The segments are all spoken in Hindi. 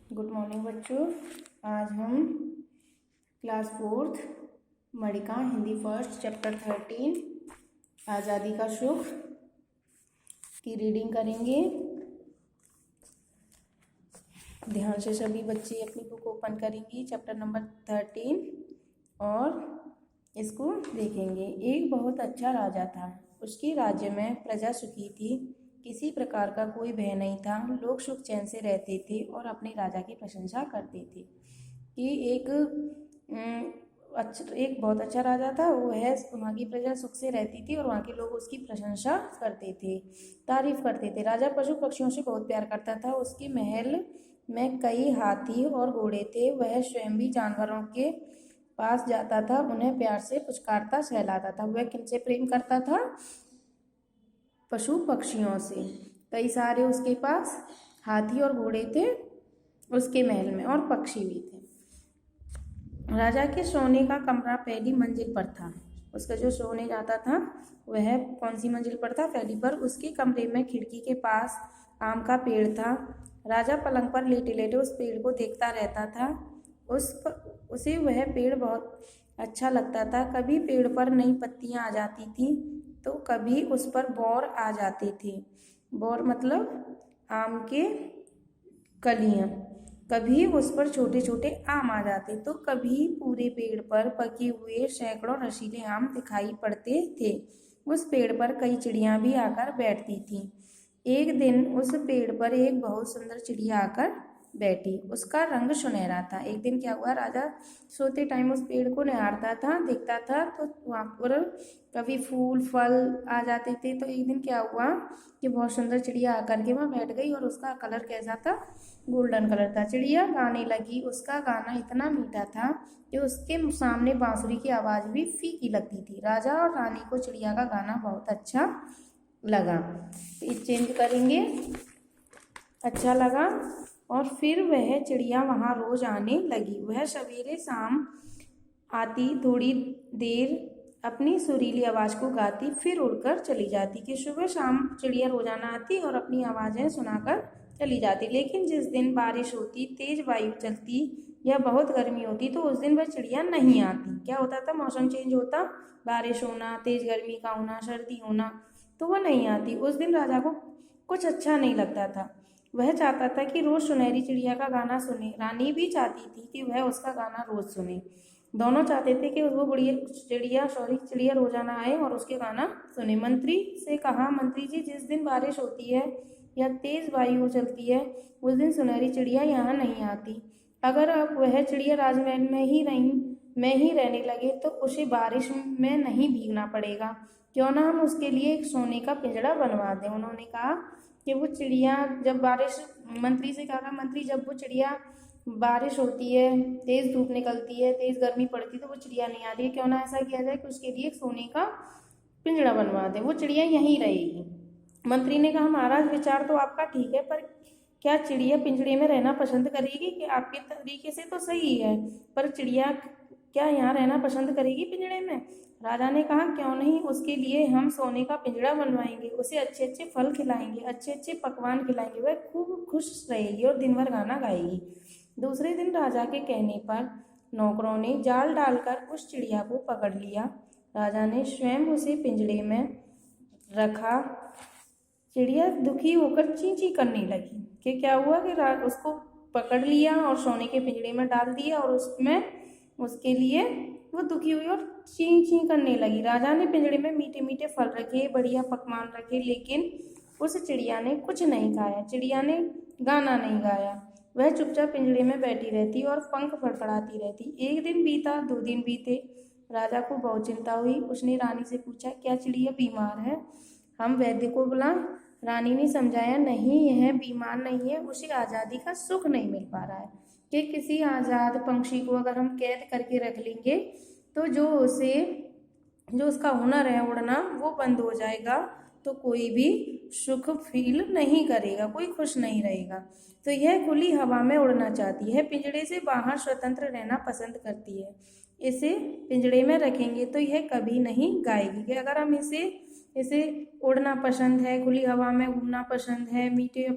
गुड मॉर्निंग बच्चों। आज हम class 4th Manika Hindi first chapter 13 आज़ादी का सुख की रीडिंग करेंगे। ध्यान से सभी बच्चे अपनी बुक ओपन करेंगी, चैप्टर नंबर 13 और इसको देखेंगे। एक बहुत अच्छा राजा था, उसके राज्य में प्रजा सुखी थी, किसी प्रकार का कोई भय नहीं था, लोग सुख चैन से रहते थे और अपने राजा की प्रशंसा करते थे। कि एक बहुत अच्छा राजा था, वहाँ की प्रजा सुख से रहती थी और वहाँ के लोग उसकी प्रशंसा करते थे, तारीफ करते थे। राजा पशु पक्षियों से बहुत प्यार करता था, उसके महल में कई हाथी और घोड़े थे। वह स्वयं भी जानवरों के पास जाता था, उन्हें प्यार से पुचकारता सहलाता था। वह किनसे प्रेम करता था? पशु पक्षियों से। कई सारे उसके पास हाथी और घोड़े थे उसके महल में, और पक्षी भी थे। राजा के सोने का कमरा पहली मंजिल पर था। उसका जो सोने जाता था वह कौन सी मंजिल पर था? पहली पर। उसके कमरे में खिड़की के पास आम का पेड़ था। राजा पलंग पर लेटे लेटे उस पेड़ को देखता रहता था। उसे वह पेड़ बहुत अच्छा लगता था। कभी पेड़ पर नई पत्तियां आ जाती थी तो कभी उस पर बौर आ जाते थे। बौर मतलब आम के कलियां। कभी उस पर छोटे छोटे आम आ जाते तो कभी पूरे पेड़ पर पके हुए सैकड़ों रसीले आम दिखाई पड़ते थे। उस पेड़ पर कई चिड़ियां भी आकर बैठती थीं। एक दिन उस पेड़ पर एक बहुत सुंदर चिड़िया आकर बैठी। उसका रंग सुनहरा था। एक दिन क्या हुआ, राजा सोते टाइम उस पेड़ को निहारता था, देखता था तो वहाँ पर कभी फूल फल आ जाते थे। तो एक दिन क्या हुआ कि बहुत सुंदर चिड़िया आकर के वहाँ बैठ गई और उसका कलर कैसा था? गोल्डन कलर था। चिड़िया गाने लगी। उसका गाना इतना मीठा था कि उसके सामने बांसुरी की आवाज़ भी फीकी लगती थी। राजा और रानी को चिड़िया का गाना बहुत अच्छा लगा। चेंज करेंगे, अच्छा लगा। और फिर वह चिड़िया वहाँ रोज आने लगी। वह सवेरे शाम आती, थोड़ी देर अपनी सुरीली आवाज़ को गाती, फिर उड़कर चली जाती। कि सुबह शाम चिड़िया रोजाना आती और अपनी आवाज़ें सुनाकर चली जाती। लेकिन जिस दिन बारिश होती, तेज वायु चलती या बहुत गर्मी होती तो उस दिन वह चिड़िया नहीं आती। क्या होता था? मौसम चेंज होता, बारिश होना, तेज गर्मी का होना, सर्दी होना, तो वह नहीं आती। उस दिन राजा को कुछ अच्छा नहीं लगता था। वह चाहता था कि रोज सुनहरी चिड़िया का गाना सुने। रानी भी चाहती थी कि वह उसका गाना रोज सुने। दोनों चाहते थे कि वो चिड़िया रोजाना आए और उसके गाना सुने। मंत्री से कहा, मंत्री जी, जिस दिन बारिश होती है या तेज वायु चलती है उस दिन सुनहरी चिड़िया यहाँ नहीं आती। अगर अब वह चिड़िया राजमहल में ही रहने लगे तो उसे बारिश में नहीं भीगना पड़ेगा। क्यों ना हम उसके लिए एक सोने का पिंजड़ा बनवा दें। उन्होंने कहा कि वो चिड़िया जब बारिश, मंत्री से कहा, मंत्री, जब वो चिड़िया बारिश होती है, तेज धूप निकलती है, तेज गर्मी पड़ती है तो वो चिड़िया नहीं आती है। क्यों ना ऐसा किया जाए कि उसके लिए एक सोने का पिंजड़ा बनवा दे, वो चिड़िया यहीं रहेगी। मंत्री ने कहा, महाराज, विचार तो आपका ठीक है, पर क्या चिड़िया पिंजड़े में रहना पसंद करेगी? कि आपके तरीके से तो सही है, पर चिड़िया क्या यहाँ रहना पसंद करेगी पिंजड़े में? राजा ने कहा, क्यों नहीं, उसके लिए हम सोने का पिंजड़ा बनवाएंगे, उसे अच्छे अच्छे फल खिलाएंगे, अच्छे अच्छे पकवान खिलाएंगे, वह खूब खुश रहेगी और दिन भर गाना गाएगी। दूसरे दिन राजा के कहने पर नौकरों ने जाल डालकर उस चिड़िया को पकड़ लिया। राजा ने स्वयं उसे पिंजड़े में रखा। चिड़िया दुखी होकर ची ची करने लगी। कि क्या हुआ कि उसको पकड़ लिया और सोने के पिंजड़े में डाल दिया और उसमें उसके लिए वो दुखी हुई और ची ची करने लगी। राजा ने पिंजड़े में मीठे मीठे फल रखे, बढ़िया पकवान रखे, लेकिन उस चिड़िया ने कुछ नहीं खाया। चिड़िया ने गाना नहीं गाया। वह चुपचाप पिंजड़े में बैठी रहती और पंख फड़फड़ाती रहती। एक दिन बीता, 2 दिन बीते। राजा को बहुत चिंता हुई। उसने रानी से पूछा, क्या चिड़िया बीमार है? हम वैद्य को बुला। रानी ने समझाया, नहीं, यह बीमार नहीं है, उसे आज़ादी का सुख नहीं मिल पा रहा है। कि किसी आज़ाद पंछी को अगर हम कैद करके रख लेंगे तो जो उसका हुनर है उड़ना, वो बंद हो जाएगा, तो कोई भी सुख फील नहीं करेगा, कोई खुश नहीं रहेगा। तो यह खुली हवा में उड़ना चाहती है, पिंजड़े से बाहर स्वतंत्र रहना पसंद करती है। इसे पिंजड़े में रखेंगे तो यह कभी नहीं गाएगी। कि अगर हम इसे उड़ना पसंद है, खुली हवा में घूमना पसंद है, मीठे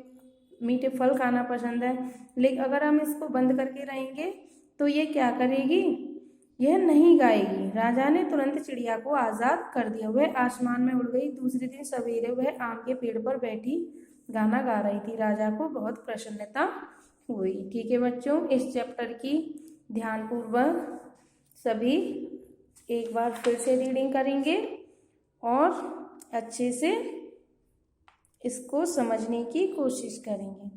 मीठे फल खाना पसंद है, लेकिन अगर हम इसको बंद करके रहेंगे तो ये क्या करेगी, यह नहीं गाएगी। राजा ने तुरंत चिड़िया को आज़ाद कर दिया। वह आसमान में उड़ गई। दूसरे दिन सवेरे वह आम के पेड़ पर बैठी गाना गा रही थी। राजा को बहुत प्रसन्नता हुई। ठीक है बच्चों, इस चैप्टर की ध्यानपूर्वक सभी एक बार फिर से रीडिंग करेंगे और अच्छे से इसको समझने की कोशिश करेंगे।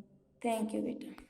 थैंक यू बेटा।